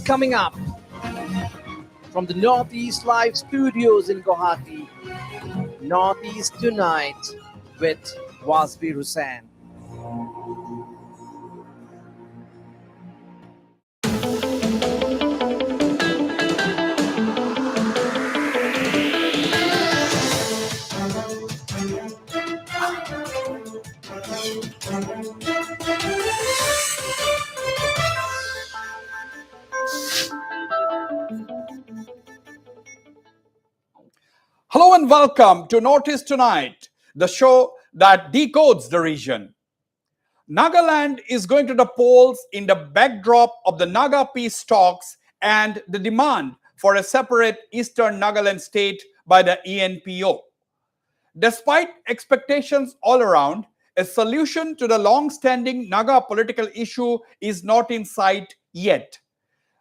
coming up from the Northeast Live studios in Guwahati. Northeast Tonight with Wasbir Hussain. Hello and welcome to Northeast Tonight, the show that decodes the region. Nagaland is going to the polls in the backdrop of the Naga peace talks and the demand for a separate Eastern Nagaland state by the ENPO. Despite expectations all around, a solution to the long-standing Naga political issue is not in sight yet.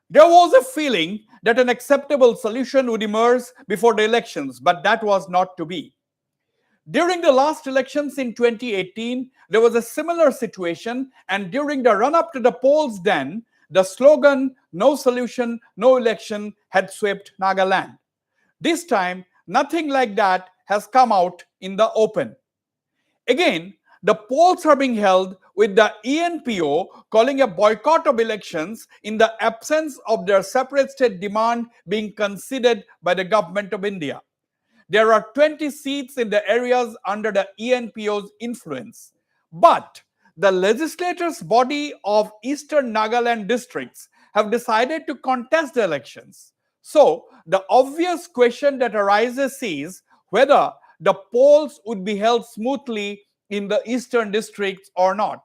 There was a feeling that an acceptable solution would emerge before the elections, but that was not to be. During the last elections in 2018, there was a similar situation, and during the run-up to the polls then, the slogan, "No solution, no election," had swept Nagaland. This time, nothing like that has come out in the open. Again, the polls are being held with the ENPO calling a boycott of elections in the absence of their separate state demand being considered by the government of India. There are 20 seats in the areas under the ENPO's influence. But the legislators' body of Eastern Nagaland districts have decided to contest the elections. So the obvious question that arises is whether the polls would be held smoothly in the eastern districts or not.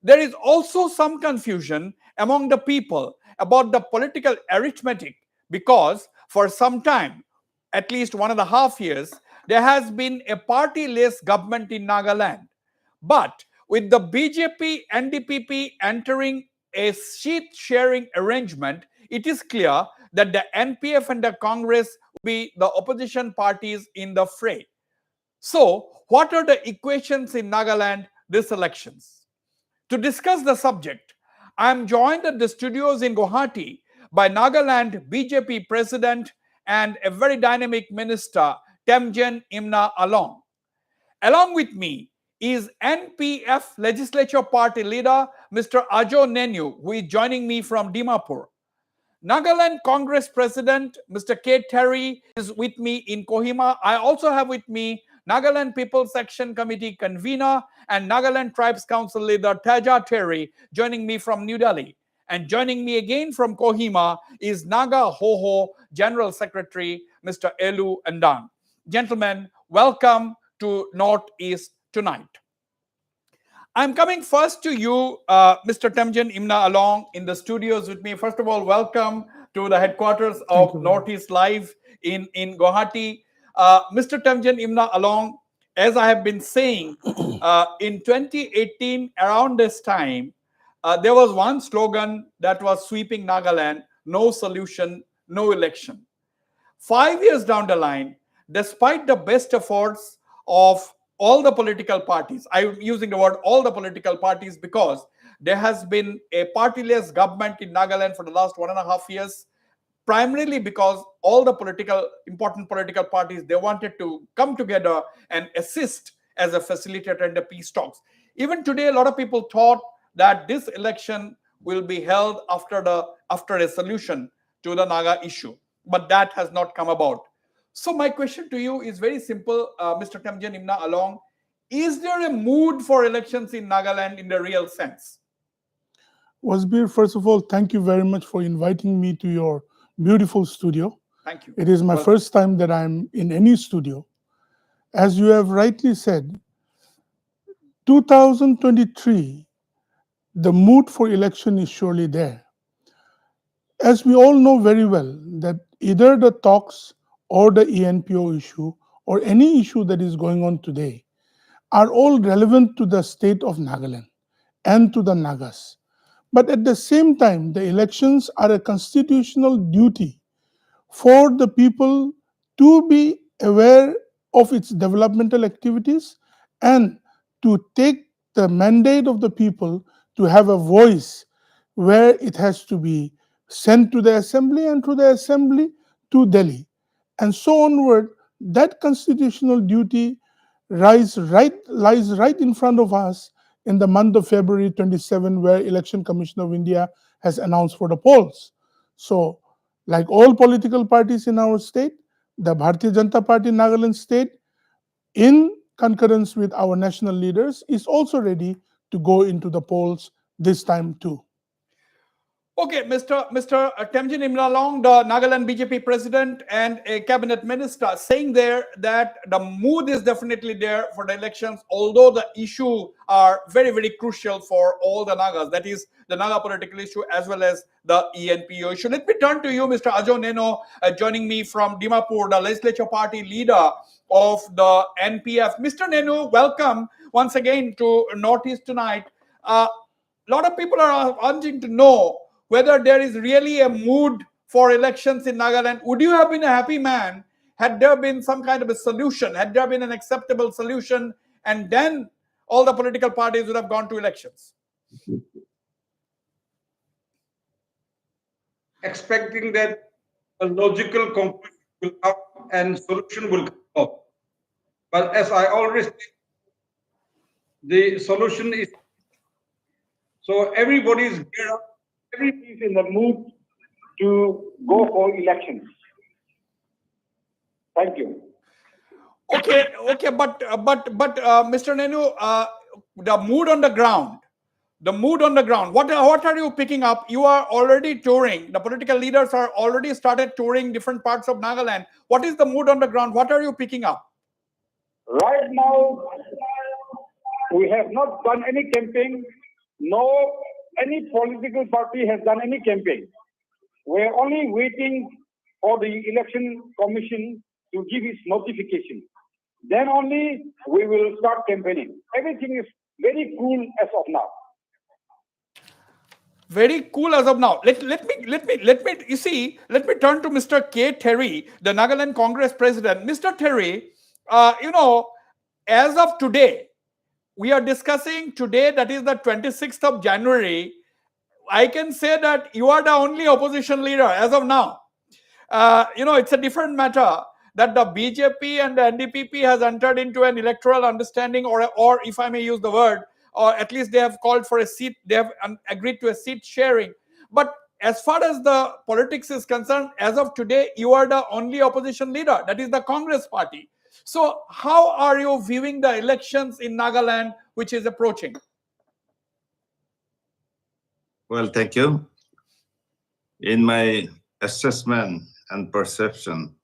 There is also some confusion among the people about the political arithmetic because for some time, at least 1.5 years, there has been a party-less government in Nagaland. But with the BJP and DPP entering a seat-sharing arrangement, it is clear that the NPF and the Congress will be the opposition parties in the fray. So, what are the equations in Nagaland this elections? To discuss the subject, I am joined at the studios in Guwahati by Nagaland BJP President and a very dynamic minister, Temjen Imna along. Along with me is NPF Legislature Party Leader, Mr. Ajo Nienu, who is joining me from Dimapur. Nagaland Congress President, Mr. Therie, is with me in Kohima. I also have with me Nagaland People's Action Committee Convener and Nagaland Tribes Council Leader Theja joining me from New Delhi. And joining me again from Kohima is Naga Hoho General Secretary, Mr. Ndang. Gentlemen, welcome to Northeast Tonight. I'm coming first to you, Mr. Temjen Imna along in the studios with me. First of all, welcome to the headquarters of Northeast Live in Guwahati. Mr. Temjen Imna along, as I have been saying, in 2018, around this time, there was one slogan that was sweeping Nagaland: no solution, no election. 5 years down the line, despite the best efforts of all the political parties, I'm using the word all the political parties because there has been a partyless government in Nagaland for the last 1.5 years, primarily because all the important political parties, they wanted to come together and assist as a facilitator in the peace talks. Even today, a lot of people thought that this election will be held after a solution to the Naga issue, but that has not come about. So my question to you is very simple, Mr. Temjen Imna along. Is there a mood for elections in Nagaland in the real sense? Wasbir, first of all, thank you very much for inviting me to your beautiful studio. Thank you. It is my first time that I'm in any studio. As you have rightly said, 2023, the mood for election is surely there. As we all know very well that either the talks or the ENPO issue or any issue that is going on today are all relevant to the state of Nagaland and to the Nagas. But at the same time, the elections are a constitutional duty for the people to be aware of its developmental activities and to take the mandate of the people to have a voice where it has to be sent to the assembly, and through the assembly to Delhi, and so onward. That constitutional duty lies right in front of us in the month of February 27, where Election Commission of India has announced for the polls. So, like all political parties in our state, the Bharatiya Janata Party Nagaland state, in concurrence with our national leaders, is also ready to go into the polls this time too. Okay, Mr. Temjen Imna, the Nagaland BJP president and a cabinet minister, saying there that the mood is definitely there for the elections, although the issue are very, very crucial for all the Nagas. That is the Naga political issue as well as the ENPO issue. Let me turn to you, Mr. Nienu, joining me from Dimapur, the legislature party leader of the NPF. Mr. Nienu, welcome once again to Northeast Tonight. A lot of people are wanting to know whether there is really a mood for elections in Nagaland. Would you have been a happy man had there been some kind of a solution, had there been an acceptable solution, and then all the political parties would have gone to elections? Expecting that a logical conclusion will come and solution will come up. But as I always say, the solution is, so everybody is geared up, everybody is in the mood to go for elections. Thank you. Okay, but Mr. Nienu, the mood on the ground. What are you picking up? You are already touring. The political leaders are already started touring different parts of Nagaland. What is the mood on the ground? What are you picking up? Right now, we have not done any campaign. No, any political party has done any campaign. We are only waiting for the election commission to give its notification. Then only we will start campaigning. Everything is very cool as of now. Very cool as of now. Let me turn to Mr. Therie, the Nagaland Congress president. Mr. Therie, as of today, we are discussing today, that is the 26th of January. I can say that you are the only opposition leader as of now. It's a different matter that the BJP and the NDPP has entered into an electoral understanding, or if I may use the word, or at least they have called for a seat, they have agreed to a seat sharing. But as far as the politics is concerned, as of today, you are the only opposition leader, that is the Congress party. So how are you viewing the elections in Nagaland, which is approaching? Well, thank you. In my assessment and perception,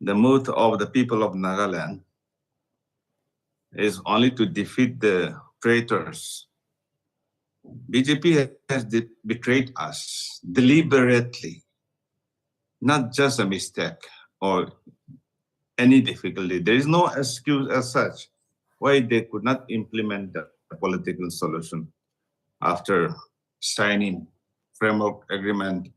the mood of the people of Nagaland is only to defeat the traitors. BJP has betrayed us deliberately, not just a mistake or any difficulty. There is no excuse as such why they could not implement the political solution after signing framework agreement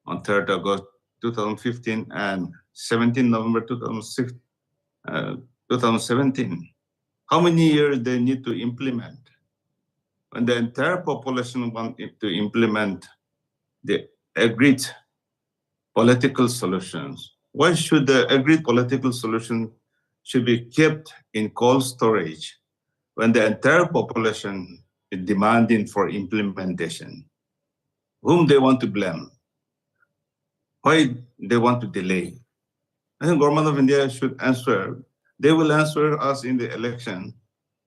on 3rd August 2015 and 17 November 2017. How many years they need to implement? When the entire population want to implement the agreed political solutions, why should the agreed political solution should be kept in cold storage when the entire population is demanding for implementation? Whom they want to blame? Why they want to delay? I think government of India should answer. They will answer us in the election,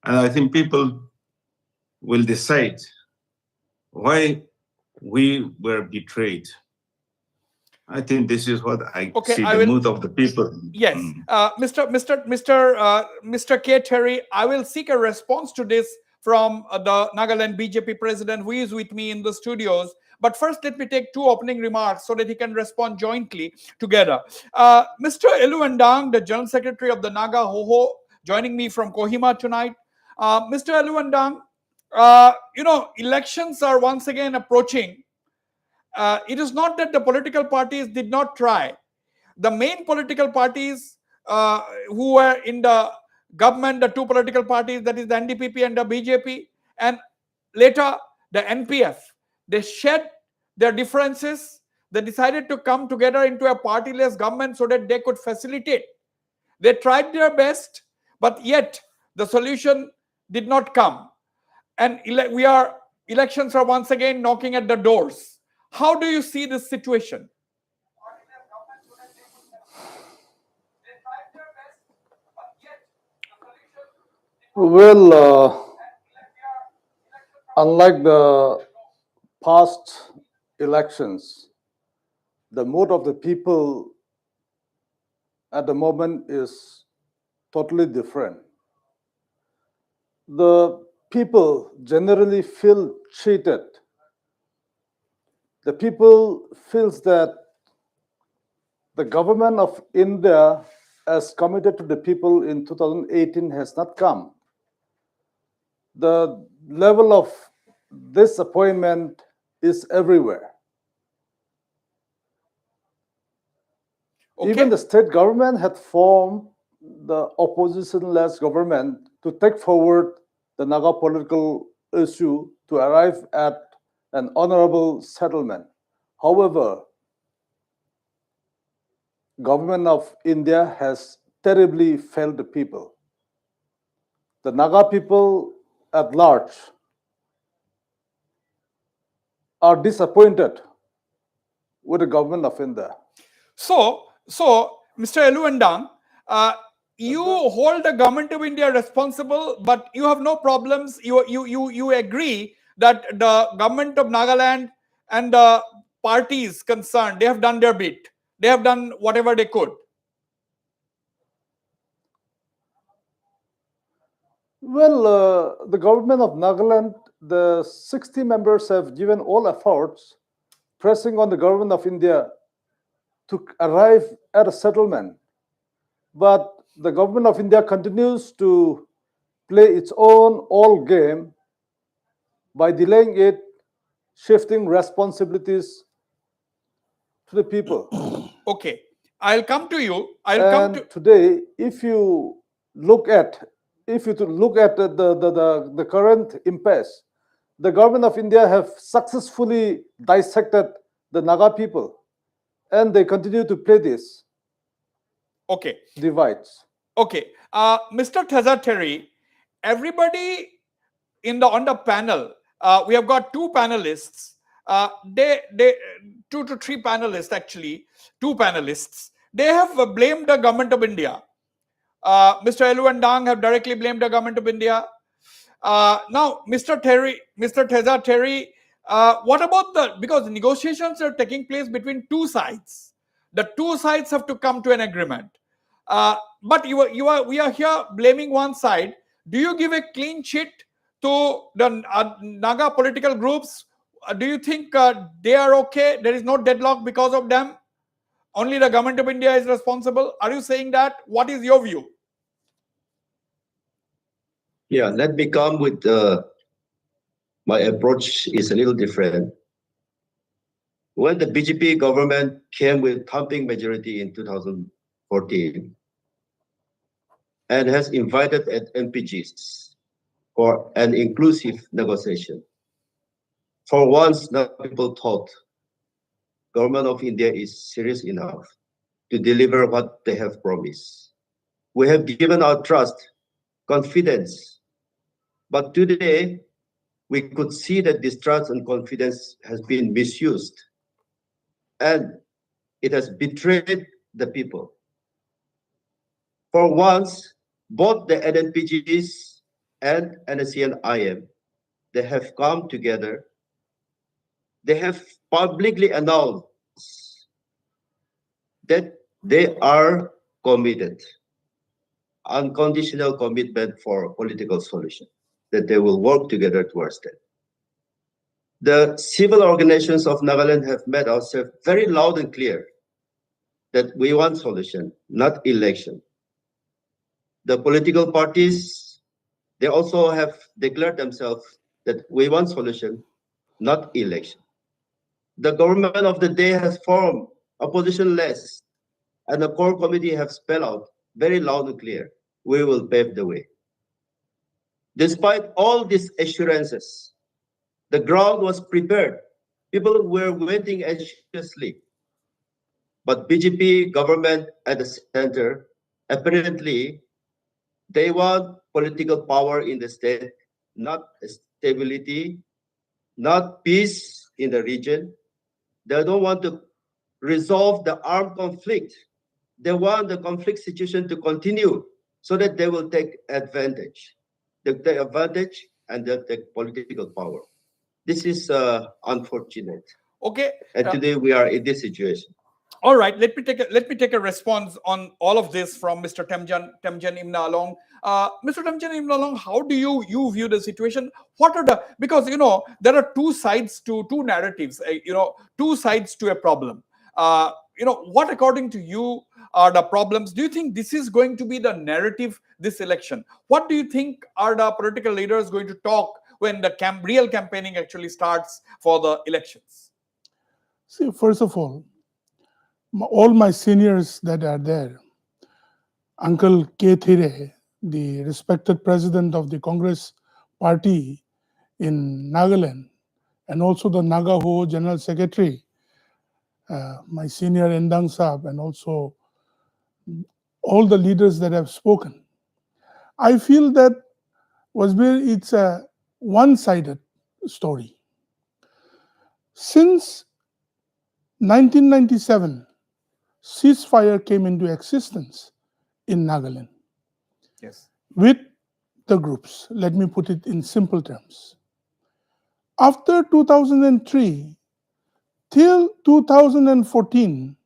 and I think people will decide why we were betrayed. I think this is what I see the mood of the people. Yes, Mr. Therie, I will seek a response to this from the Nagaland BJP president who is with me in the studios. But first, let me take two opening remarks so that he can respond jointly together. Mr. Ndang, the General Secretary of the Naga Hoho, joining me from Kohima tonight. Mr. Ndang, elections are once again approaching. It is not that the political parties did not try. The main political parties who were in the government, the two political parties, that is the NDPP and the BJP, and later the NPF, they shed their differences. They decided to come together into a partyless government so that they could facilitate. They tried their best, but yet the solution did not come. And elections are once again knocking at the doors. How do you see this situation? Well, unlike the past elections, the mood of the people at the moment is totally different. The people generally feel cheated. The people feels that the government of India, as committed to the people in 2018, has not come. The level of disappointment is everywhere. Okay. Even the state government had formed the opposition-less government to take forward the Naga political issue to arrive at an honorable settlement. However, government of India has terribly failed the people. The Naga people at large are disappointed with the government of India. So, Mr. Ndang, you hold the government of India responsible, but you have no problems. You agree that the government of Nagaland and the parties concerned, they have done their bit. They have done whatever they could. Well, the government of Nagaland, the 60 members have given all efforts pressing on the government of India to arrive at a settlement. But the government of India continues to play its own old game by delaying it, shifting responsibilities to the people. Okay, I'll come to you. Today, if you look at the current impasse, the government of India have successfully dissected the Naga people, and they continue to play this. Okay. Divides. Okay, Mr. Therie, everybody on the panel, we have got two panelists. Two to three panelists actually, two panelists. They have blamed the government of India. Mr. Ndang have directly blamed the government of India. Now, Mr. Theja, what about because negotiations are taking place between two sides. The two sides have to come to an agreement. But we are here blaming one side. Do you give a clean sheet to the Naga political groups? Do you think they are okay? There is no deadlock because of them? Only the government of India is responsible? Are you saying that? What is your view? Yeah, let me come with my approach is a little different. When the BJP government came with thumping majority in 2014 and has invited MPGs for an inclusive negotiation, for once, people thought government of India is serious enough to deliver what they have promised. We have given our trust, confidence, but today we could see that this trust and confidence has been misused, and it has betrayed the people. For once, both the NNPGs and NSCN-IM, they have come together. They have publicly announced that they are committed, unconditional commitment for political solution, that they will work together towards that. The civil organizations of Nagaland have made ourselves very loud and clear that we want solution, not election. The political parties, they also have declared themselves that we want solution, not election. The government of the day has formed opposition-less, and the core committee have spelled out very loud and clear, we will pave the way. Despite all these assurances, the ground was prepared People were waiting anxiously. But BJP government at the center, apparently, they want political power in the state, not stability, not peace in the region. They don't want to resolve the armed conflict. They want the conflict situation to continue so that they will take advantage. They take advantage and they'll take political power. This is unfortunate. Okay. And today we are in this situation. All right, let me take a response on all of this from Mr. Temjen Imna along. Mr. Temjen Imna along, how do you view the situation? What are the, because there are two sides to two narratives, two sides to a problem. What according to you are the problems? Do you think this is going to be the narrative this election? What do you think are the political leaders going to talk when the real campaigning actually starts for the elections? See, first of all my seniors that are there, Uncle Therie, the respected president of the Congress party in Nagaland, and also the Nagaho General Secretary, my senior Ndang Sahab, and also all the leaders that have spoken. I feel that Wasbir, it's a one-sided story. Since 1997, ceasefire came into existence in Nagaland. Yes. With the groups. Let me put it in simple terms. After 2003 till 2014,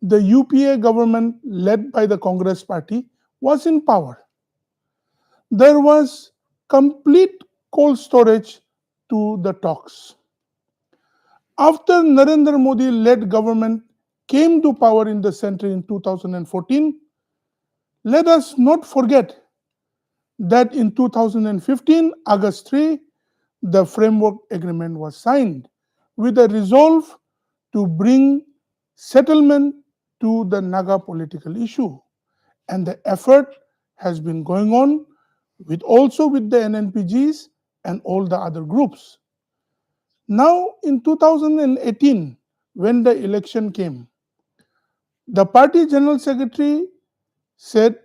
the UPA government led by the Congress party was in power. There was complete cold storage to the talks. After Narendra Modi-led government came to power in the center in 2014, let us not forget that in 2015, August 3, the framework agreement was signed with a resolve to bring settlement to the Naga political issue. And the effort has been going on also with the NNPGs and all the other groups. Now in 2018, when the election came, the party general secretary said,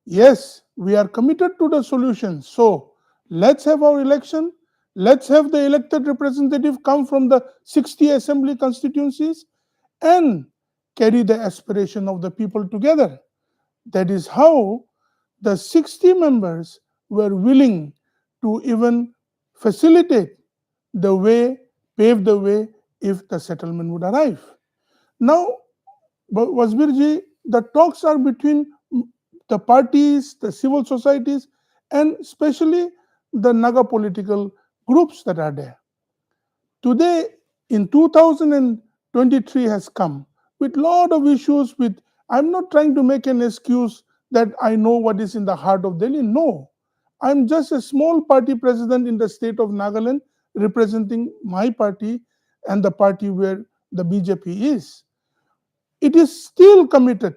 yes, we are committed to the solution. So let's have our election. Let's have the elected representative come from the 60 assembly constituencies and carry the aspiration of the people together. That is how the 60 members were willing to even facilitate the way, pave the way if the settlement would arrive. Now, Wasbirji, the talks are between the parties, the civil societies, and especially the Naga political groups that are there. Today, in 2023 has come with a lot of issues with, I'm not trying to make an excuse that I know what is in the heart of Delhi. No, I'm just a small party president in the state of Nagaland representing my party and the party where the BJP is. It is still committed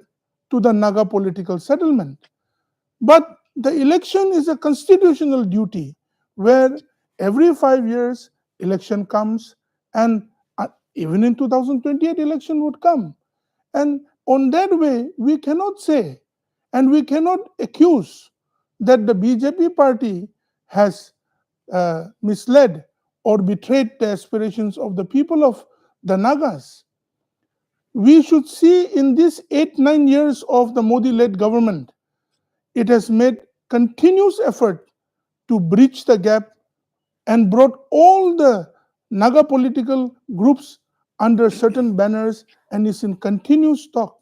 to the Naga political settlement. But the election is a constitutional duty where every 5 years election comes, and even in 2028 election would come. And on that way, we cannot say and we cannot accuse that the BJP party has misled or betrayed the aspirations of the people of the Nagas. We should see in these 8-9 years of the Modi-led government, it has made continuous effort to bridge the gap and brought all the Naga political groups under certain banners and is in continuous talk.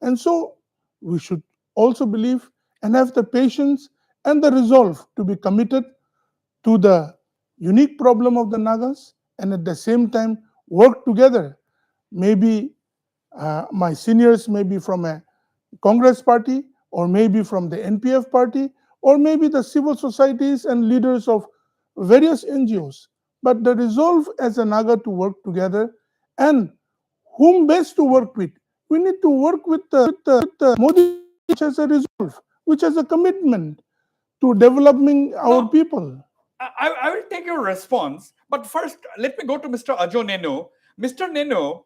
And so we should also believe and have the patience and the resolve to be committed to the unique problem of the Nagas and at the same time work together. Maybe my seniors may be from a Congress party, or maybe from the NPF party, or maybe the civil societies and leaders of various NGOs. But the resolve as a Naga to work together, and whom best to work with. We need to work with the Modi, which has a resolve, which has a commitment to developing our people. I will take your response, but first let me go to Mr. Ajo Nienu. Mr. Nienu,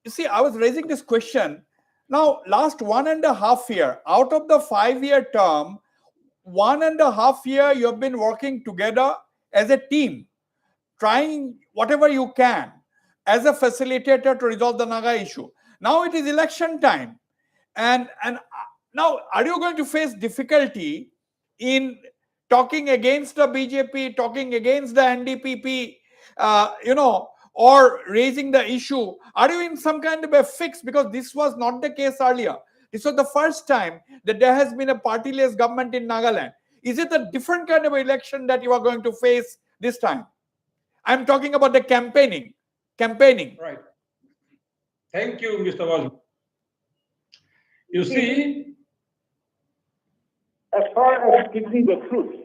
you see, I was raising this question. Now, last 1.5 years, out of the 5-year term, 1.5 years you have been working together as a team, trying whatever you can as a facilitator to resolve the Naga issue. Now it is election time, and now are you going to face difficulty in talking against the BJP, talking against the NDPP, or raising the issue? Are you in some kind of a fix? Because this was not the case earlier. This was the first time that there has been a partyless government in Nagaland. Is it a different kind of election that you are going to face this time? I'm talking about the campaigning. Right. Thank you, Mr. Wasbir. You see, as far as speaking the truth,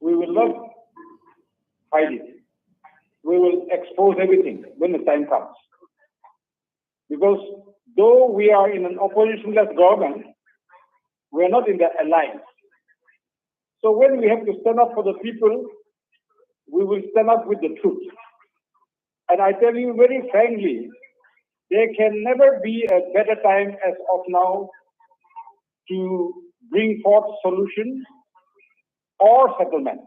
we will not hide it. We will expose everything when the time comes. Because though we are in an oppositionless government, we are not in the alliance. So when we have to stand up for the people, we will stand up with the truth. And I tell you very frankly, there can never be a better time as of now to bring forth solutions or settlement.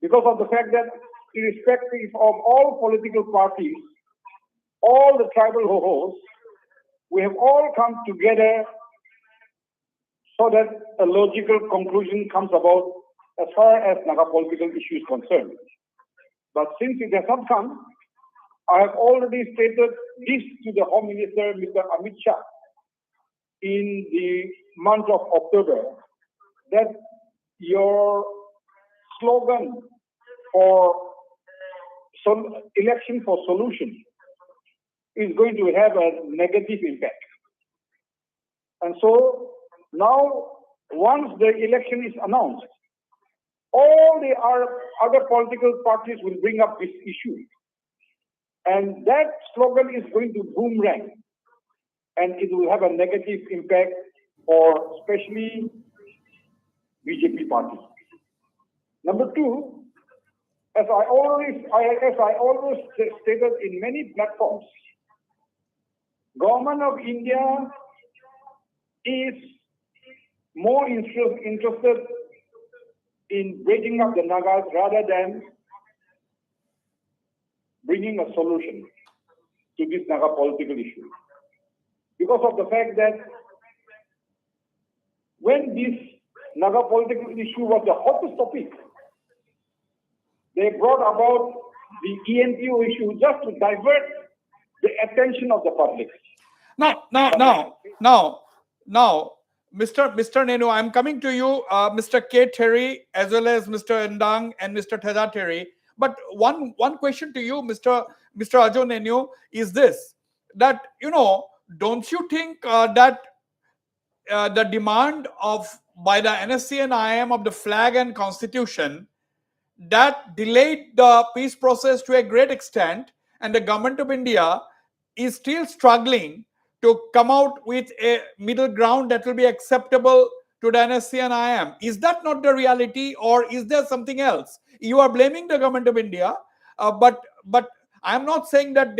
Because of the fact that irrespective of all political parties, all the tribal ho-hos, we have all come together so that a logical conclusion comes about as far as Naga political issues concerned. But since it has not come, I have already stated this to the Home Minister, Mr. Amit Shah, in the month of October, that your slogan for election for solution is going to have a negative impact. And so now, once the election is announced, all the other political parties will bring up this issue. And that slogan is going to boomerang, and it will have a negative impact for especially BJP party. Number two, as I always stated in many platforms, Government of India is more interested in breaking up the Nagas rather than bringing a solution to this Naga political issue. Because of the fact that when this Naga political issue was the hottest topic, they brought about the ENPO issue just to divert the attention of the public. Now, Mr. Nienu, I'm coming to you, Mr. K. Therie, as well as Mr. Ndang and Mr. Therie. But one question to you, Mr. Ajo Nienu, is this: that don't you think that the demand by the NSC and IM of the flag and constitution that delayed the peace process to a great extent, and the government of India is still struggling to come out with a middle ground that will be acceptable to the NSC and IM? Is that not the reality, or is there something else? You are blaming the government of India, but I am not saying that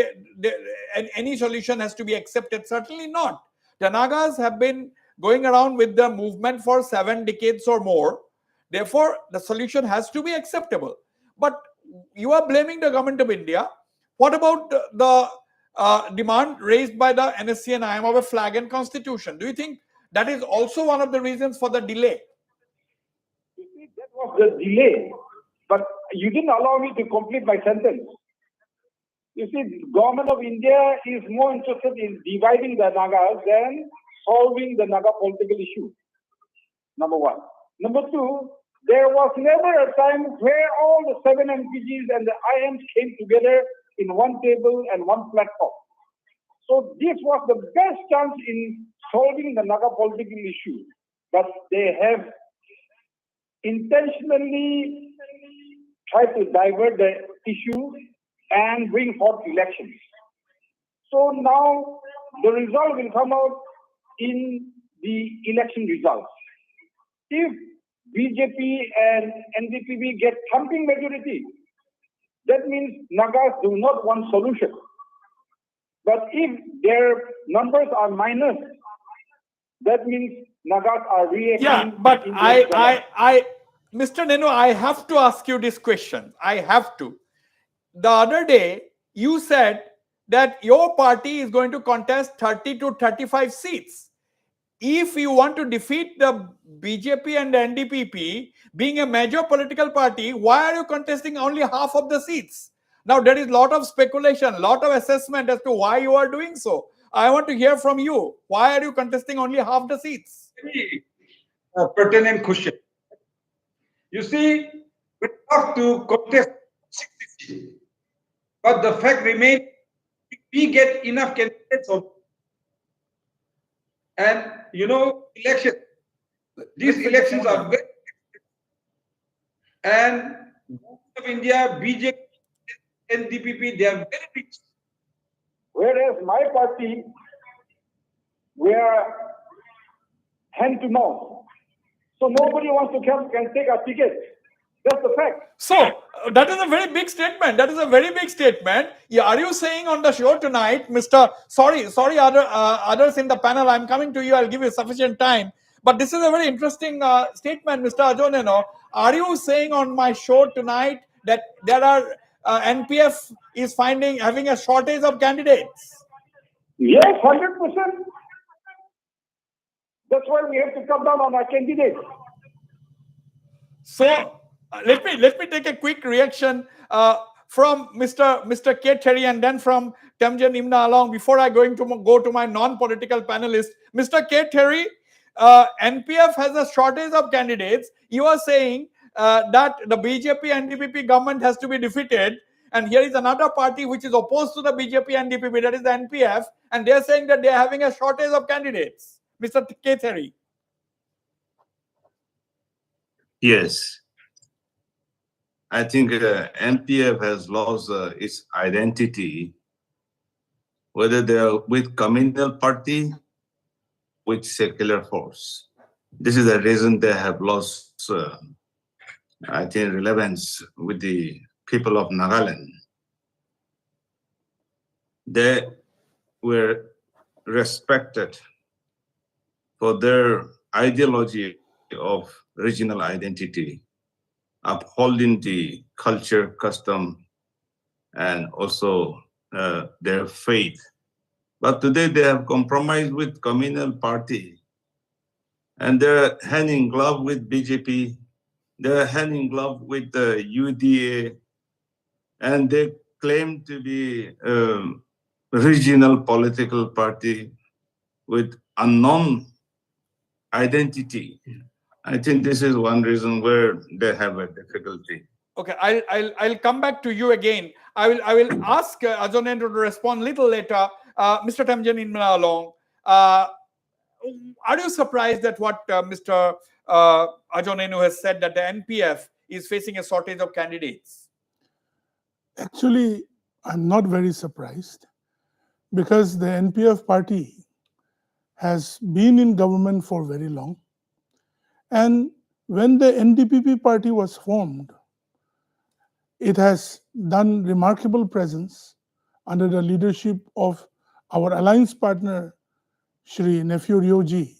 any solution has to be accepted. Certainly not. The Nagas have been going around with the movement for 7 decades or more. Therefore, the solution has to be acceptable. But you are blaming the government of India. What about the demand raised by the NSC and IM of a flag and constitution? Do you think that is also one of the reasons for the delay? You see, that was the delay. But you didn't allow me to complete my sentence. You see, the government of India is more interested in dividing the Nagas than solving the Naga political issue. Number one. Number two, there was never a time where all the 7 MPGs and the IMs came together in one table and one platform. So this was the best chance in solving the Naga political issue. But they have intentionally tried to divert the issue and bring forth elections. So now the result will come out in the election results. If BJP and NDPP get thumping majority, that means Nagas do not want solution. But if their numbers are minus, that means Nagas are reacting. Yeah, but in their balance. Mr. Nienu, I have to ask you this question. I have to. The other day, you said that your party is going to contest 30 to 35 seats. If you want to defeat the BJP and the NDPP, being a major political party, why are you contesting only half of the seats? Now, there is a lot of speculation, a lot of assessment as to why you are doing so. I want to hear from you. Why are you contesting only half the seats? Very pertinent question. You see, we have to contest 60 seats. But the fact remains, if we get enough candidates, and election, these elections are very, and of India, BJP, NDPP, they are very rich. Whereas my party, we are hand to mouth. So nobody wants to come and take a ticket. That's the fact. So that is a very big statement. That is a very big statement. Yeah, are you saying on the show tonight, Mr. Sorry, others in the panel, I'm coming to you. I'll give you sufficient time. But this is a very interesting statement, Mr. Ajoneno. Are you saying on my show tonight that there are NPF is having a shortage of candidates? Yes, 100%. That's why we have to come down on our candidates. So let me take a quick reaction from Mr. Therie and then from Temjen Imna along before I go to my non-political panelist. Mr. Therie, NPF has a shortage of candidates. You are saying that the BJP and NDPP government has to be defeated, and here is another party which is opposed to the BJP and NDPP, that is the NPF, and they are saying that they are having a shortage of candidates. Mr. Therie. Yes. I think NPF has lost its identity, whether they are with communal party, with secular force. This is the reason they have lost, I think, relevance with the people of Nagaland. They were respected for their ideology of regional identity, upholding the culture, custom, and also their faith. But today they have compromised with communal party, and they're hand in glove with BJP, they're hand in glove with the UDA, and they claim to be a regional political party with unknown identity. I think this is one reason where they have a difficulty. Okay, I'll come back to you again. I will ask Ajoneno to respond a little later. Mr. Temjen Imna along. Are you surprised at what Mr. Ajoneno has said, that the NPF is facing a shortage of candidates? Actually, I'm not very surprised, because the NPF party has been in government for very long. And when the NDPP party was formed, it has done remarkable presence under the leadership of our alliance partner, Shri Nephew Ryoji.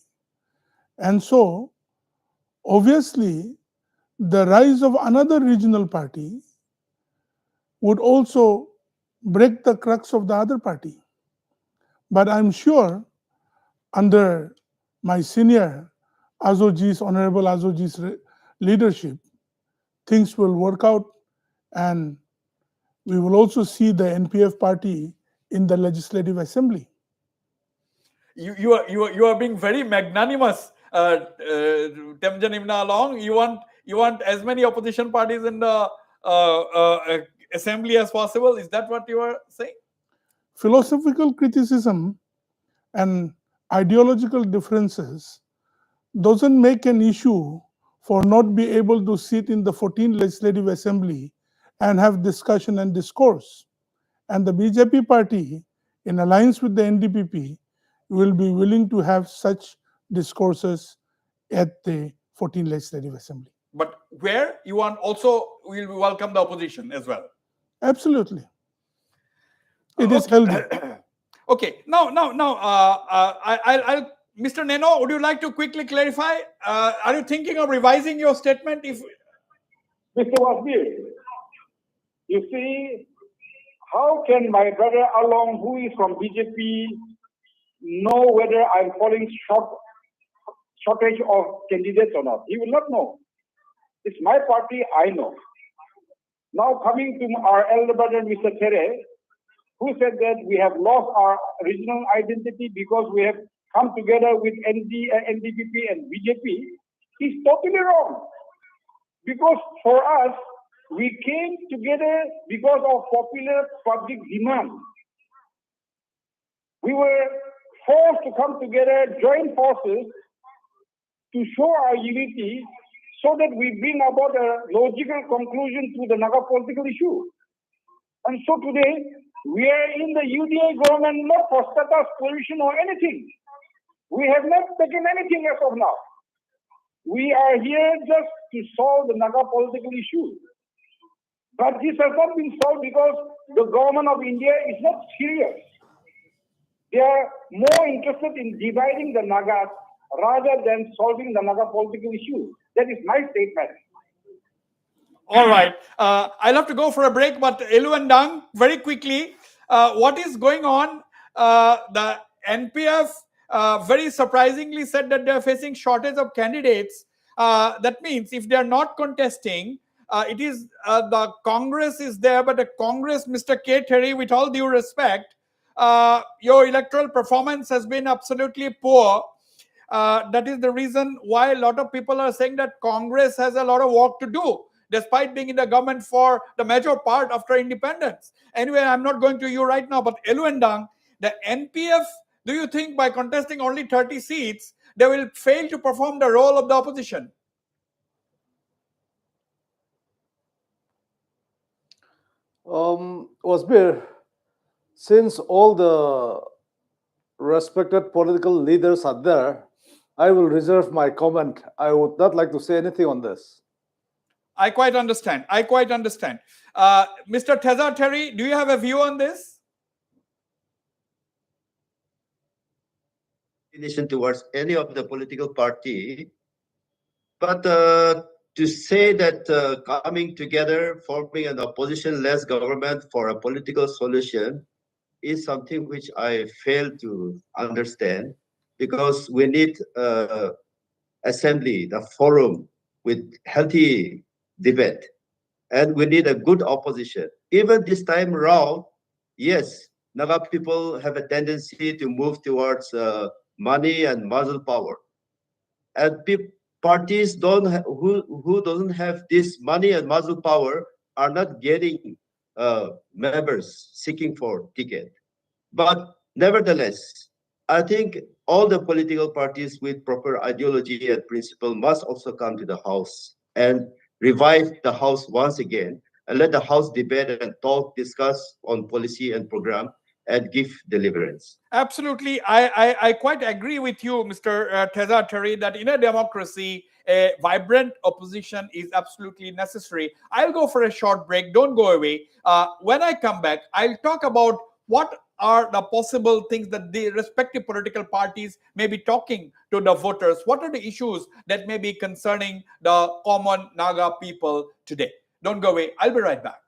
And so, obviously, the rise of another regional party would also break the crux of the other party. But I'm sure under my senior Honorable Azoji's leadership, things will work out, and we will also see the NPF party in the Legislative Assembly. You are being very magnanimous, Temjen Imna along. You want as many opposition parties in the assembly as possible. Is that what you are saying? Philosophical criticism and ideological differences doesn't make an issue for not be able to sit in the 14th Legislative Assembly and have discussion and discourse. And the BJP party, in alliance with the NDPP, will be willing to have such discourses at the 14 Legislative Assembly. But where you want also will welcome the opposition as well. Absolutely. It is healthy. Okay. Now, I'll Mr. Nienu, would you like to quickly clarify? Are you thinking of revising your statement? If Mr. Wasbir, you see, how can my brother Along, who is from BJP, know whether I'm falling shortage of candidates or not? He will not know. It's my party, I know. Now coming to our elder brother, Mr. Therie, who said that we have lost our regional identity because we have come together with NDPP and BJP, he's totally wrong. Because for us, we came together because of popular public demand. We were forced to come together, join forces to show our unity so that we bring about a logical conclusion to the Naga political issue. And so today, we are in the UDA government not for status, position or anything. We have not taken anything as of now. We are here just to solve the Naga political issue. But this has not been solved because the government of India is not serious. They are more interested in dividing the Nagas rather than solving the Naga political issue. That is my statement. all right, I'll have to go for a break, but Elu and Ndang, very quickly, what is going on? The NPF very surprisingly said that they are facing shortage of candidates. That means if they are not contesting, it is the Congress is there, but the Congress, Mr. Therie, with all due respect, your electoral performance has been absolutely poor. That is the reason why a lot of people are saying that Congress has a lot of work to do, despite being in the government for the major part after independence. Anyway, I'm not going to you right now, but Elu and Ndang, the NPF, do you think by contesting only 30 seats, they will fail to perform the role of the opposition? Wasbir, since all the respected political leaders are there, I will reserve my comment. I would not like to say anything on this. I quite understand. Mr. Theja, Therie, do you have a view on this? Towards any of the political party, but to say that coming together, forming an opposition-less government for a political solution is something which I fail to understand, because we need assembly, the forum with healthy debate, and we need a good opposition. Even this time around, yes, Naga people have a tendency to move towards money and muscle power, and parties who doesn't have this money and muscle power are not getting members seeking for ticket. But nevertheless, I think all the political parties with proper ideology and principle must also come to the House and revive the House once again, and let the House debate and talk, discuss on policy and program, and give deliverance. Absolutely. I quite agree with you, Mr. Theja, Therie, that in a democracy, a vibrant opposition is absolutely necessary. I'll go for a short break. Don't go away. When I come back, I'll talk about what are the possible things that the respective political parties may be talking to the voters. What are the issues that may be concerning the common Naga people today? Don't go away. I'll be right back.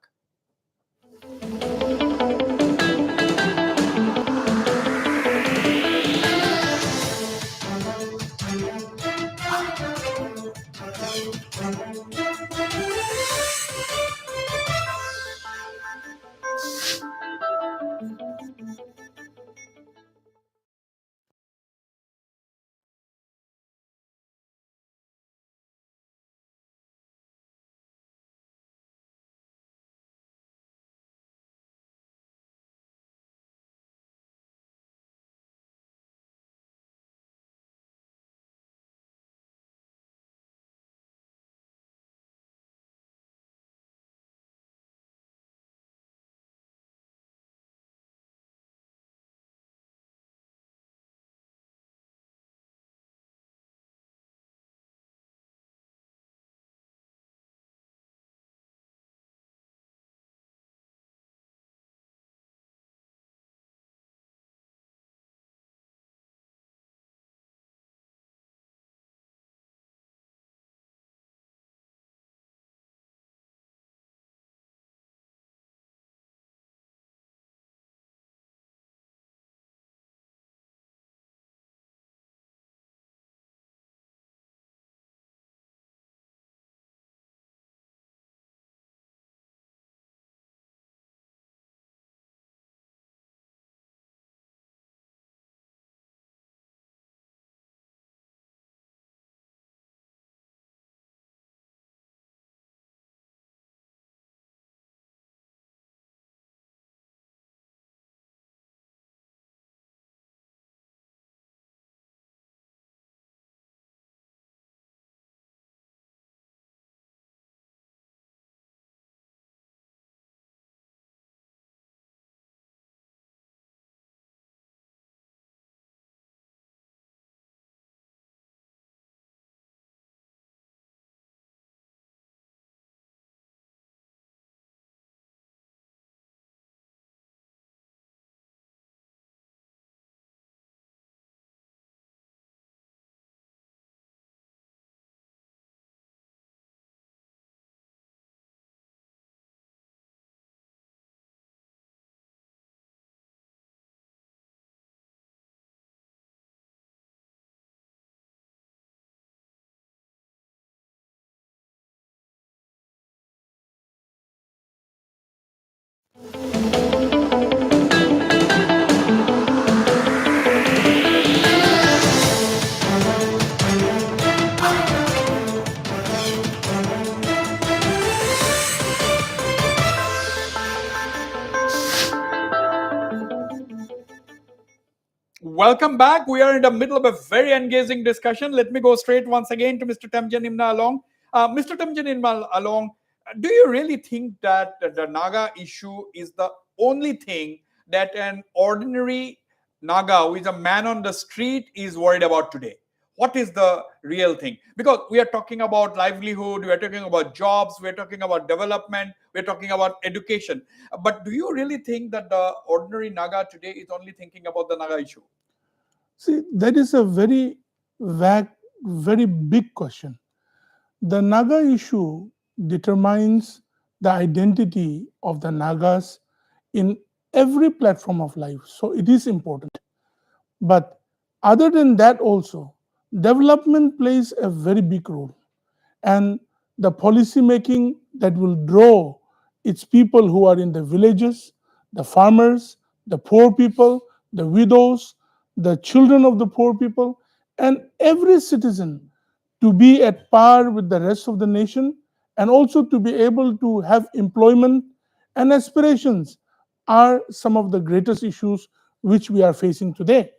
welcome back. We are in the middle of a very engaging discussion. Let me go straight once again to Mr. Temjen Imna Along. Mr. Temjen Imna Along, do you really think that the Naga issue is the only thing that an ordinary Naga, who is a man on the street, is worried about today? What is the real thing? Because we are talking about livelihood, we are talking about jobs, we are talking about development, we are talking about education. But do you really think that the ordinary Naga today is only thinking about the Naga issue? See, that is a very vague, very big question. The Naga issue determines the identity of the Nagas in every platform of life. So it is important. But other than that also, development plays a very big role. And the policy making that will draw its people who are in the villages, the farmers, the poor people, the widows, the children of the poor people, and every citizen to be at par with the rest of the nation, and also to be able to have employment and aspirations are some of the greatest issues which we are facing today.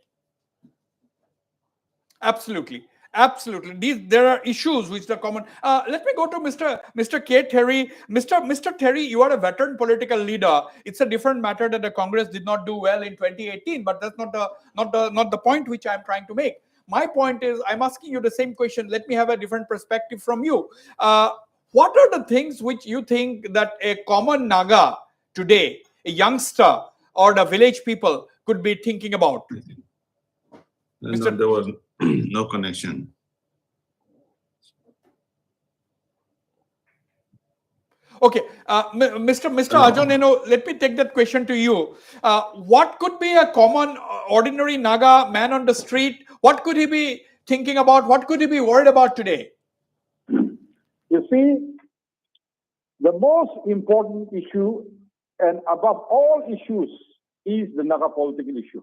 Absolutely. Absolutely. There are issues which are common. Let me go to Mr. K. Therie. Mr. Therie, you are a veteran political leader. It's a different matter that the Congress did not do well in 2018, but that's not the point which I'm trying to make. My point is, I'm asking you the same question. Let me have a different perspective from you. What are the things which you think that a common Naga today, a youngster or the village people could be thinking about? No, there was no connection. Okay, Mr. Nienu, let me take that question to you. What could be a common, ordinary Naga man on the street? What could he be thinking about? What could he be worried about today? You see, the most important issue, and above all issues, is the Naga political issue.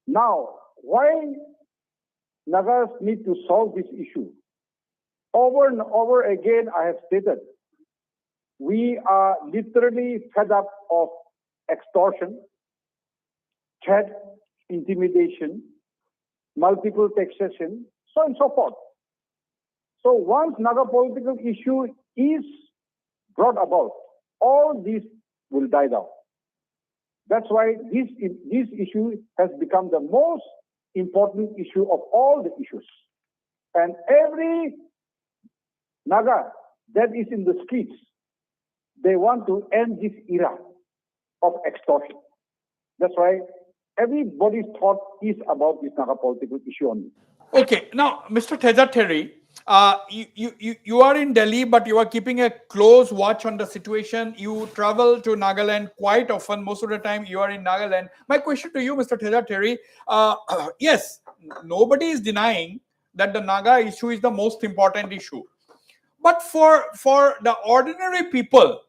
Now, why Nagas need to solve this issue? Over and over again, I have stated, we are literally fed up of extortion, threat, intimidation, multiple taxation, so on and so forth. So once Naga political issue is brought about, all this will die down. That's why this issue has become the most important issue of all the issues. And every Naga that is in the streets, they want to end this era of extortion. That's why everybody's thought is about this Naga political issue only. Okay, now, Mr. Therie, you are in Delhi, but you are keeping a close watch on the situation. You travel to Nagaland quite often. Most of the time, you are in Nagaland. My question to you, Mr. Therie, yes, nobody is denying that the Naga issue is the most important issue. But for the ordinary people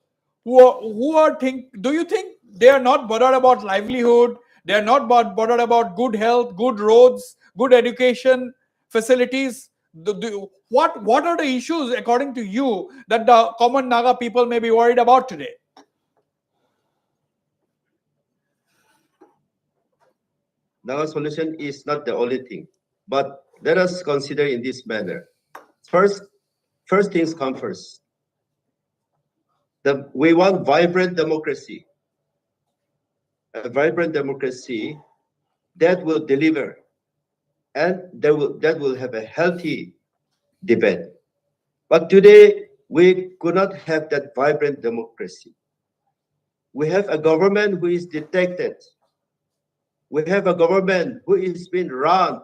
do you think they are not bothered about livelihood? They are not bothered about good health, good roads, good education facilities? What are the issues, according to you, that the common Naga people may be worried about today? Naga solution is not the only thing, but let us consider in this manner. First things come first. We want vibrant democracy. A vibrant democracy that will deliver, and that will have a healthy debate. But today, we could not have that vibrant democracy. We have a government who is detected. We have a government who is being run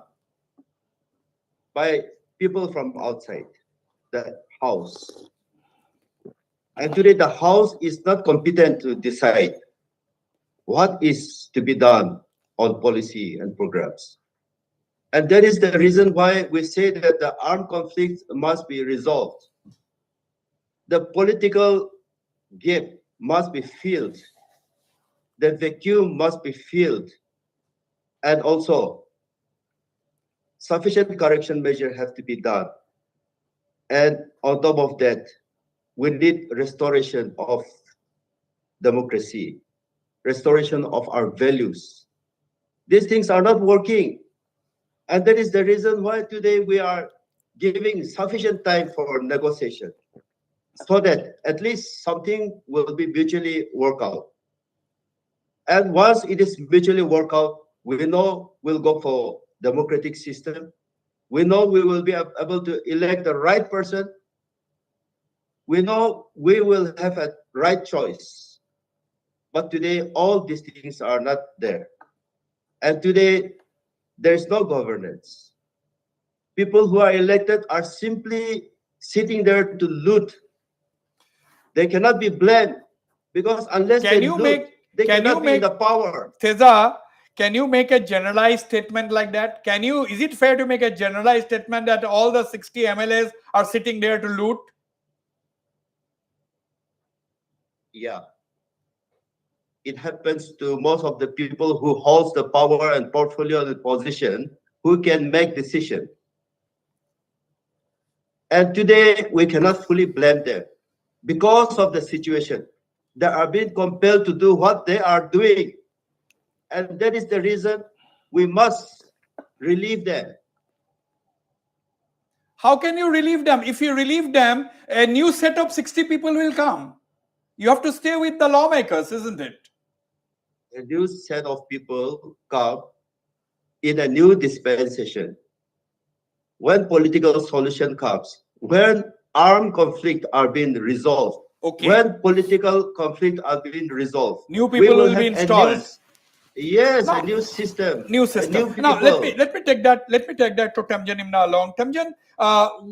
by people from outside the house. And today, the house is not competent to decide what is to be done on policy and programs. And that is the reason why we say that the armed conflict must be resolved. The political gap must be filled. The vacuum must be filled. And also, sufficient correction measures have to be done. And on top of that, we need restoration of democracy, restoration of our values, These things are not working. And that is the reason why today we are giving sufficient time for negotiation, so that at least something will be mutually work out. And once it is mutually work out, we know we'll go for democratic system. We know we will be able to elect the right person. We know we will have a right choice. But today, all these things are not there. And today, there is no governance. People who are elected are simply sitting there to loot. They cannot be blamed, because unless Can they you loot, make- they can cannot you be in make- the power. Theja, can you make a generalized statement like that? Is it fair to make a generalized statement that all the 60 MLAs are sitting there to loot? Yeah. It happens to most of the people who holds the power and portfolio and position, who can make decision. And today we cannot fully blame them because of the situation. They are being compelled to do what they are doing. And that is the reason we must relieve them. How can you relieve them? If you relieve them, a new set of 60 people will come. You have to stay with the lawmakers, isn't it? A new set of people come in a new dispensation. When political solution comes, when armed conflict are being resolved, Okay. when political conflict are being resolved, New we people will have be a installed. a new system. New a system. new Now people. let me take that to Temjen Imna along. Temjen,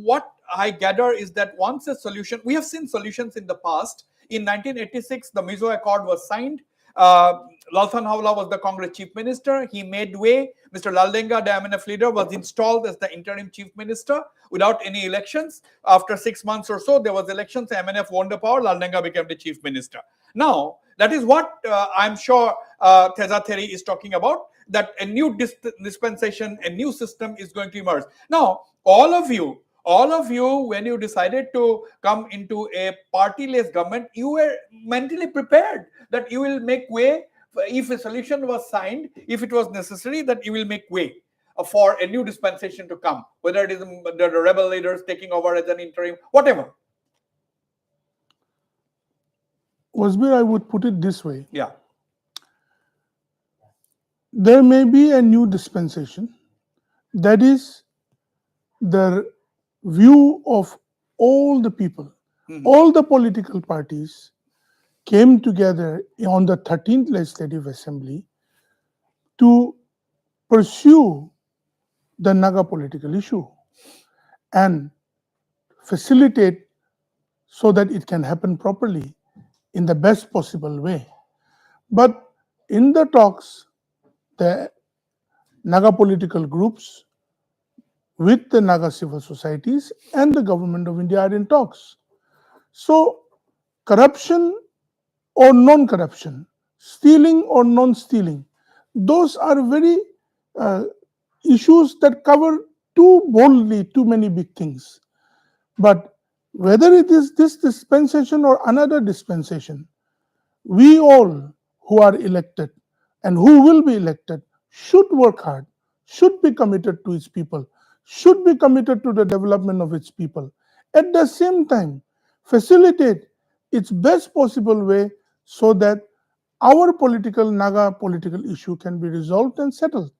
what I gather is that once a solution, we have seen solutions in the past. In 1986, the Mizo Accord was signed. Lalthan Hawla was the Congress chief minister. He made way. Mr. Laldenga, the MNF leader, was installed as the interim chief minister without any elections. After 6 months or so, there was elections. MNF won the power. Laldenga became the chief minister. Now, that is what I'm sure Therie is talking about, that a new dispensation, a new system is going to emerge. Now, all of you, when you decided to come into a partyless government, you were mentally prepared that you will make way. If a solution was signed, if it was necessary, that you will make way for a new dispensation to come, whether it is the rebel leaders taking over as an interim, whatever. Wasbir, I would put it this way. Yeah. There may be a new dispensation. That is the view of all the people. All the political parties came together on the 13th Legislative Assembly to pursue the Naga political issue and facilitate so that it can happen properly in the best possible way. But in the talks, the Naga political groups with the Naga civil societies and the government of India are in talks. So corruption or non-corruption, stealing or non-stealing, those are very issues that cover too boldly too many big things. But whether it is this dispensation or another dispensation, we all who are elected and who will be elected should work hard, should be committed to its people, should be committed to the development of its people. At the same time, facilitate its best possible way so that our Naga political issue can be resolved and settled.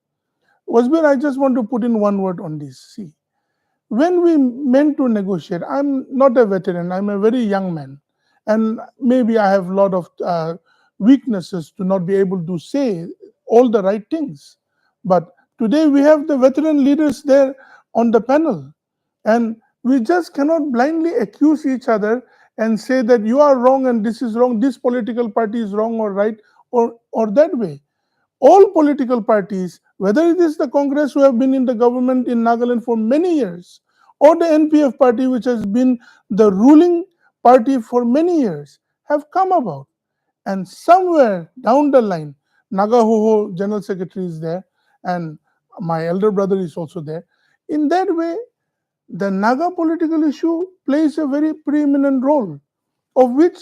Wasbir, I just want to put in one word on this. See, when we meant to negotiate, I'm not a veteran, I'm a very young man. And maybe I have a lot of weaknesses to not be able to say all the right things. But today we have the veteran leaders there on the panel. And we just cannot blindly accuse each other and say that you are wrong and this is wrong, this political party is wrong or right or that way. All political parties, whether it is the Congress who have been in the government in Nagaland for many years, or the NPF party which has been the ruling party for many years, have come about. And somewhere down the line, Naga Hoho General Secretary is there, and my elder brother is also there. In that way, the Naga political issue plays a very preeminent role, of which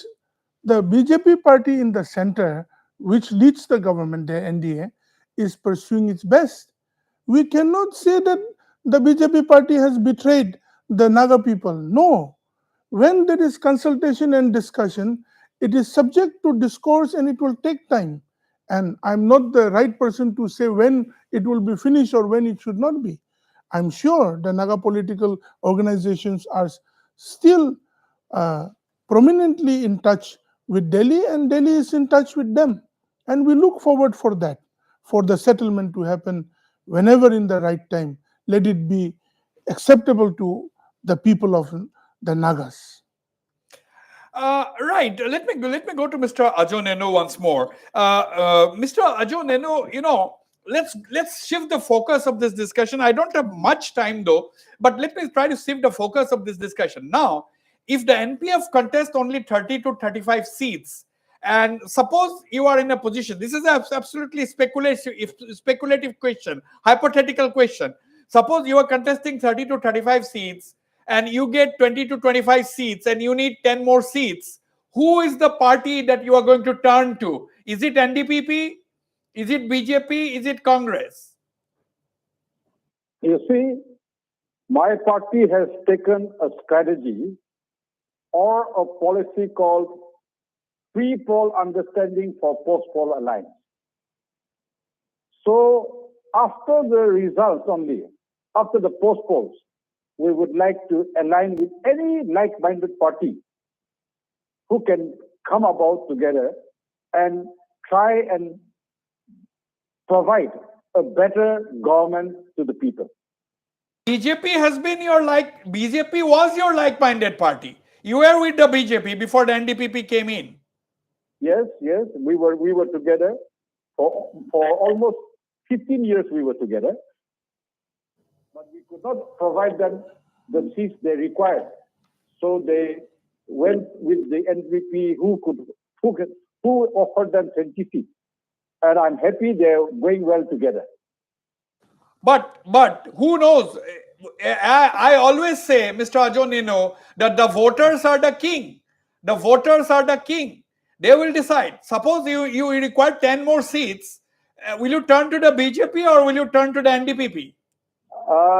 the BJP party in the center, which leads the government, the NDA, is pursuing its best. We cannot say that the BJP party has betrayed the Naga people. No. When there is consultation and discussion, it is subject to discourse and it will take time. And I'm not the right person to say when it will be finished or when it should not be. I'm sure the Naga political organizations are still prominently in touch with Delhi, and Delhi is in touch with them. And we look forward for that, for the settlement to happen whenever in the right time. Let it be acceptable to the people of the Nagas. Right. Let me go to Mr. Ajo Nienu once more. Mr. Ajo Nienu, let's shift the focus of this discussion. I don't have much time though, but let me try to shift the focus of this discussion. Now, if the NPF contest only 30 to 35 seats, and suppose you are in a position, this is absolutely speculative question, hypothetical question. Suppose you are contesting 30 to 35 seats and you get 20 to 25 seats and you need 10 more seats. Who is the party that you are going to turn to? Is it NDPP? Is it BJP? Is it Congress? You see, my party has taken a strategy or a policy called pre-poll understanding for post-poll alliance. So after the results only, after the post-polls, we would like to align with any like-minded party who can come about together and try and provide a better government to the people. BJP was your like-minded party. You were with the BJP before the NDPP came in. Yes, we were together for almost 15 years. We were together, but we could not provide them the seats they required. So they went with the NDP who offered them 20 seats, and I'm happy they're going well together. But who knows? I always say, Mr. Ajo Nienu, that the voters are the king. The voters are the king. They will decide. Suppose you require 10 more seats. Will you turn to the BJP or will you turn to the NDPP?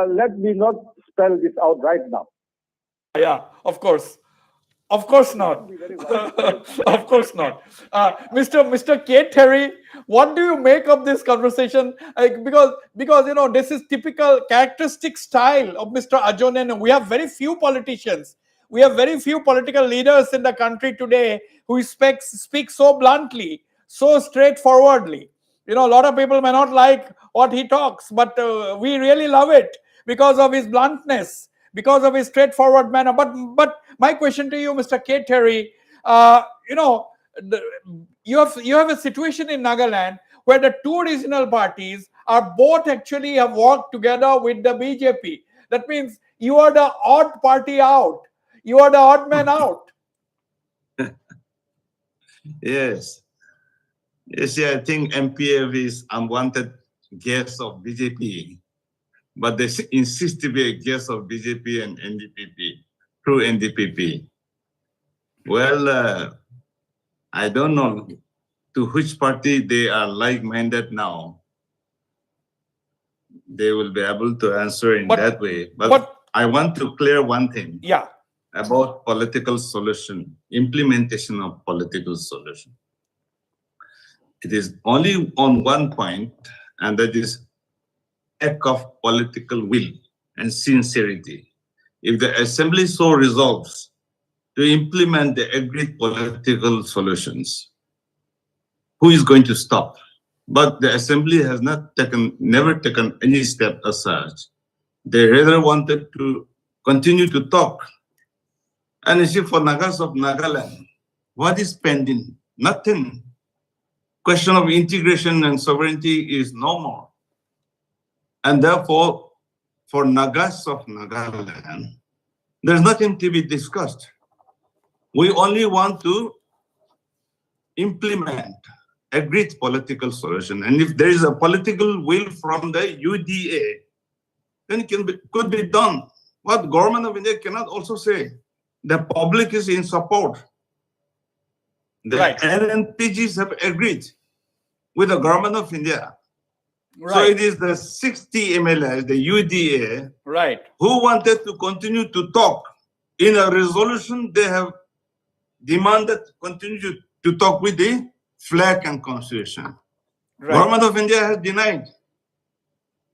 Let me not spell this out right now. Yeah, of course. Of course not. Of course not. Mr. Therie, what do you make of this conversation? Because this is typical characteristic style of Mr. Ajo Nienu. We have very few politicians. We have very few political leaders in the country today who speak so bluntly, so straightforwardly. A lot of people may not like what he talks, but we really love it because of his bluntness, because of his straightforward manner. But my question to you, Mr. Therie, you have a situation in Nagaland where the two regional parties are both actually have worked together with the BJP. That means you are the odd party out. You are the odd man out. Yes. You see, I think MPF is unwanted guest of BJP, but they insist to be a guest of BJP and NDPP through NDPP. Well, I don't know to which party they are like-minded now. They will be able to answer in that way. But I want to clear one thing. Yeah. About political solution, implementation of political solution. It is only on one point, and that is act of political will and sincerity. If the assembly so resolves to implement the agreed political solutions, who is going to stop? But the assembly has never taken any step as such. They rather wanted to continue to talk. And you see, for Nagas of Nagaland, what is pending? Nothing. Question of integration and sovereignty is no more. And therefore, for Nagas of Nagaland, there's nothing to be discussed. We only want to implement agreed political solution. And if there is a political will from the UDA, then it could be done. What government of India cannot also say, the public is in support. The Right. NNPGs have agreed with the government of India So Right. it is the 60 MLAs, the UDA, Right. who wanted to continue to talk. In a resolution, they have demanded continue to talk with the flag and constitution. Right. Government of India has denied.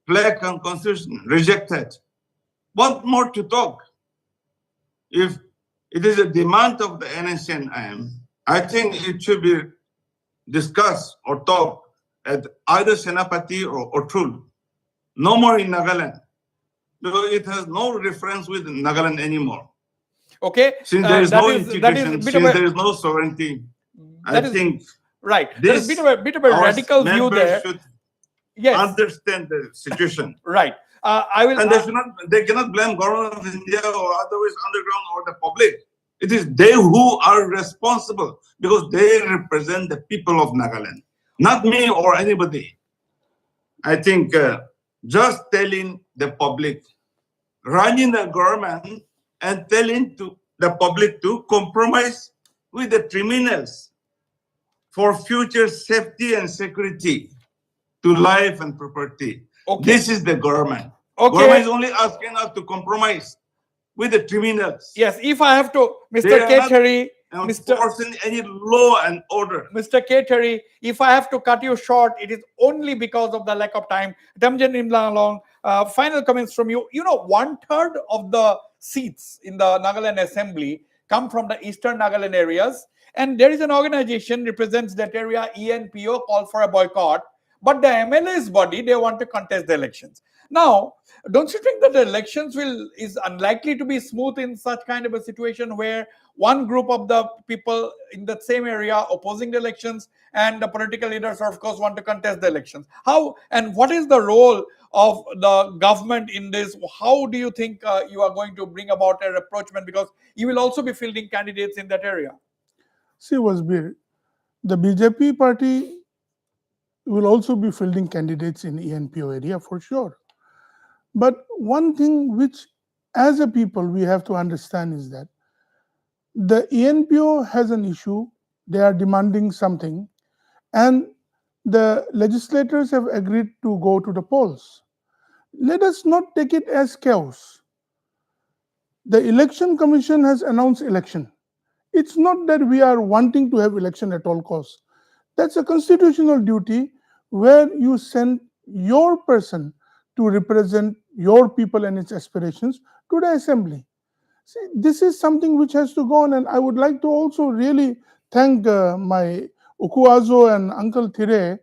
Flag and constitution rejected. Want more to talk? If it is a demand of the NSNIM, I think it should be discussed or talked at either Senapati or Otrul. No more in Nagaland. So it has no reference with Nagaland anymore. Okay. Since there is that no is integration, a bit since of there a, is no sovereignty, I that is think right. There is this a bit of a our radical view members there. should Yes. understand the situation. Right. I will. And they cannot blame government of India or otherwise underground or the public. It is they who are responsible because they represent the people of Nagaland, not me or anybody. I think just telling the public, running the government and telling to the public to compromise with the criminals for future safety and security to life and property. Okay. This is the government. Okay. Government is only asking us to compromise with the criminals. Yes. If I have to, They Mr. are not Therie, enforcing any law and order. Mr. Therie, if I have to cut you short, it is only because of the lack of time. Temjen Imna, final comments from you. You know, 1/3 of the seats in the Nagaland Assembly come from the eastern Nagaland areas. And there is an organization represents that area, ENPO, called for a boycott. But the MLA's body, they want to contest the elections. Now, don't you think that the elections is unlikely to be smooth in such kind of a situation where one group of the people in the same area opposing the elections and the political leaders, of course, want to contest the elections? How and what is the role of the government in this? How do you think you are going to bring about a rapprochement? Because you will also be fielding candidates in that area. See, Wasbir, the BJP party will also be fielding candidates in ENPO area for sure. But one thing which, as a people, we have to understand is that the ENPO has an issue. They are demanding something, and the legislators have agreed to go to the polls. Let us not take it as chaos. The election commission has announced election. It's not that we are wanting to have election at all costs. That's a constitutional duty where you send your person to represent your people and its aspirations to the assembly. See, this is something which has to go on, and I would like to also really thank my Ukuazo and Uncle Therie,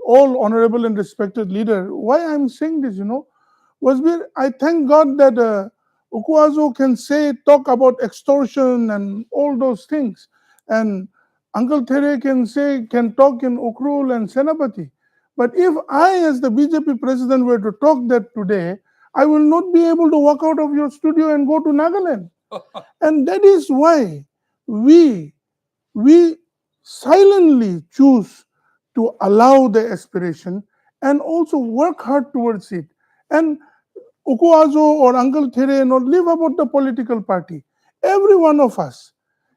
all honorable and respected leader. Why I'm saying this, Wasbir, I thank God that Ukuazo can talk about extortion and all those things, and Uncle Therie can talk in Ukrul and Senapati. But if I, as the BJP president, were to talk that today, I will not be able to walk out of your studio and go to Nagaland. And that is why we silently choose to allow the aspiration and also work hard towards it. And Ukuazo or Uncle Therie not live about the political party. Every one of us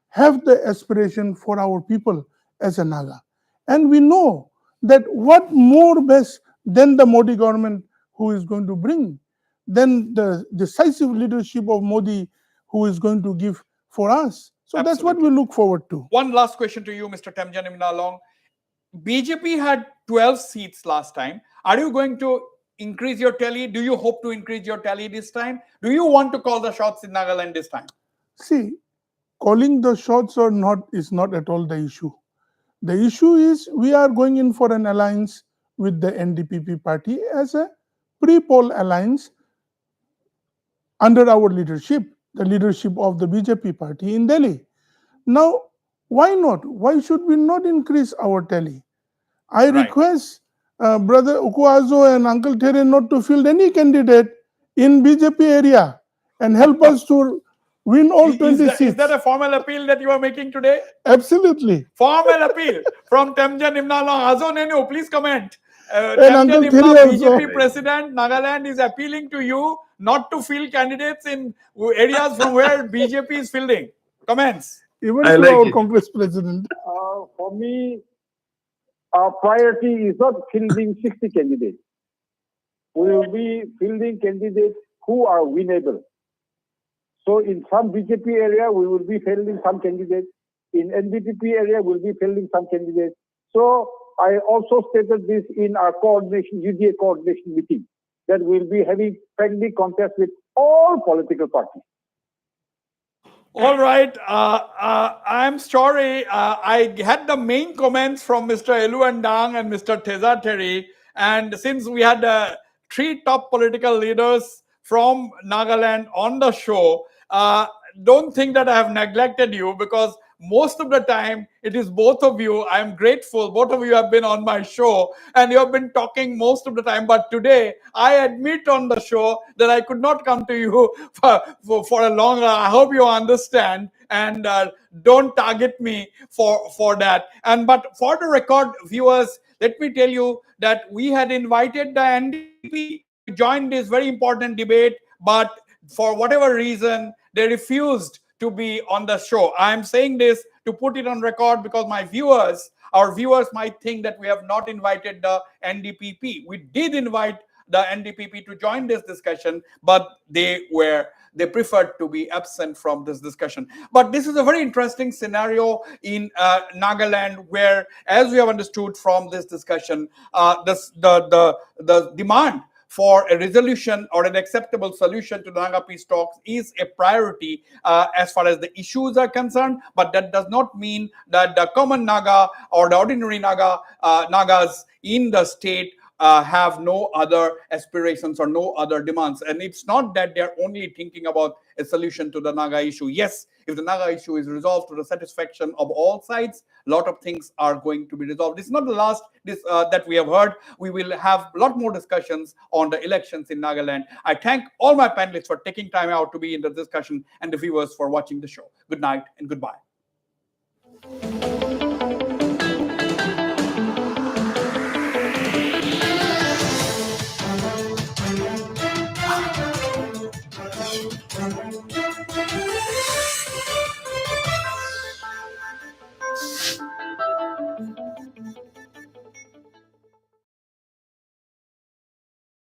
have the aspiration for our people as a Naga. And we know that what more best than the Modi government who is going to bring, than the decisive leadership of Modi who is going to give for us. So that's what we look forward to. One last question to you, Mr. Temjen Imna. BJP had 12 seats last time. Are you going to increase your tally? Do you hope to increase your tally this time? Do you want to call the shots in Nagaland this time? See, calling the shots or not is not at all the issue. The issue is we are going in for an alliance with the NDPP party as a pre-poll alliance under our leadership, the leadership of the BJP party in Delhi. Now, why not? Why should we not increase our tally? I request Brother Ukuazo and Uncle Therie not to field any candidate in BJP area and help us to win all 20 seats. Is that a formal appeal that you are making today? Absolutely. Formal appeal from Temjen Imna. Hazo Nienu, please comment. And Uncle Temjen Therie Imna, also. BJP President, Nagaland is appealing to you not to field candidates in areas from where BJP is fielding. Comments. Even to our Congress President. For me, our priority is not fielding 60 candidates. We will be fielding candidates who are winnable. So in some BJP area, we will be fielding some candidates. In NDPP area, we'll be fielding some candidates. So I also stated this in our coordination, UDA coordination meeting, that we'll be having friendly contest with all political parties. All right. I'm sorry. I had the main comments from Mr. Ndang and Mr. Therie. And since we had three top political leaders from Nagaland on the show, don't think that I have neglected you, because most of the time it is both of you. I'm grateful. Both of you have been on my show and you have been talking most of the time. But today I admit on the show that I could not come to you for a longer. I hope you understand, and don't target me for that. But for the record, viewers, let me tell you that we had invited the NDP to join this very important debate, but for whatever reason, they refused to be on the show. I'm saying this to put it on record because our viewers might think that we have not invited the NDPP. We did invite the NDPP to join this discussion, but they preferred to be absent from this discussion. But this is a very interesting scenario in Nagaland, where, as we have understood from this discussion, the demand for a resolution or an acceptable solution to the Naga peace talks is a priority as far as the issues are concerned. But that does not mean that the common Naga or the ordinary Nagas in the state have no other aspirations or no other demands. And it's not that they're only thinking about a solution to the Naga issue. Yes, if the Naga issue is resolved to the satisfaction of all sides, a lot of things are going to be resolved. This is not the last that we have heard. We will have a lot more discussions on the elections in Nagaland. I thank all my panelists for taking time out to be in the discussion, and the viewers for watching the show. Good night and goodbye.